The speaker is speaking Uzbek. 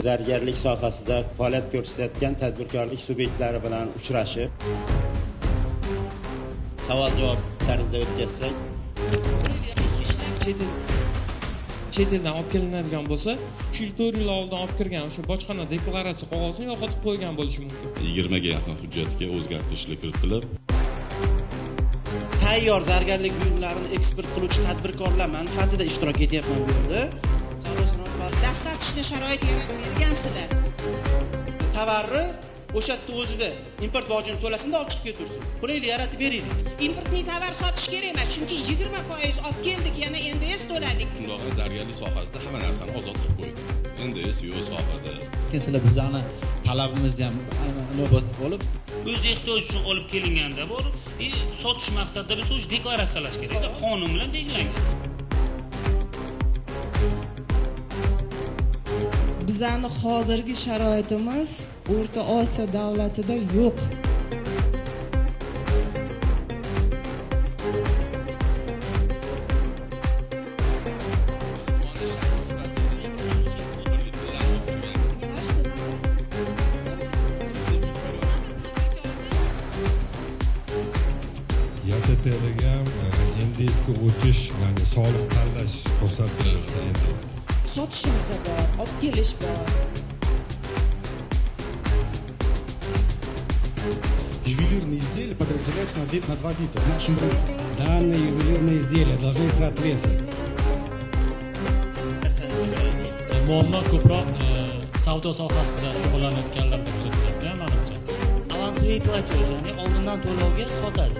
Zargarlik sohasida faoliyat ko'rsatayotgan tadbirkorlik subyektlari bilan uchrashib, savol-javob tarzida o'tkazsak, chet eldan olib kelinadigan bo'lsa, 3 yil oldin olib kirgan o'sha bojxona deklaratsiya qog'ozini yo'qotib qo'ygan bo'lishi mumkin. 20 ga yaqin hujjatga o'zgartirishlar kiritilib, tayyor zargarlik buyumlarini eksport qiluvchi tadbirkorlar manfaatida ishtirok etyapman bu yerda. Savdo-sanoat dastlabki sharoit yaratib bergansizlar. Tovarni o'sha yerda o'zida import bojini to'lasin-da olib chiqib ketursin. Qulaylik yaratib beraylik. Importni tovar sotish kerak emas, chunki 20% olib keldik, yana NDS to'ladik. shundoq zargarlik sohasida hamma narsani ozod qilib qo'ydik. NDS yo'q sohada. Sizlar bizlarni talabimizni ham inobatga olib, o'z ehtiyoj uchun olib kelinganda bor, sotish maqsadida biz o'sha deklaratsiyalash kerak-da, qonun bilan belgilangan. Bizani hozirgi sharoitimiz O'rta Osiyo davlatida yo'q. YTT'ga ham NDSga o'tish, ya'ni soliq tanlash ruxsat berilsa NDSga. Sotishimiz bor, olib kelish bor. Ювелирные изделия подразделяются на два вида в нашем рынке. Данные ювелирные изделия должны соответствовать. Muammo ko'proq savdo sohasida shug'ullanayotganlarda kuzatiladi, menimcha. Avansli platoj, ya'ni oldindan to'lovga sotadi.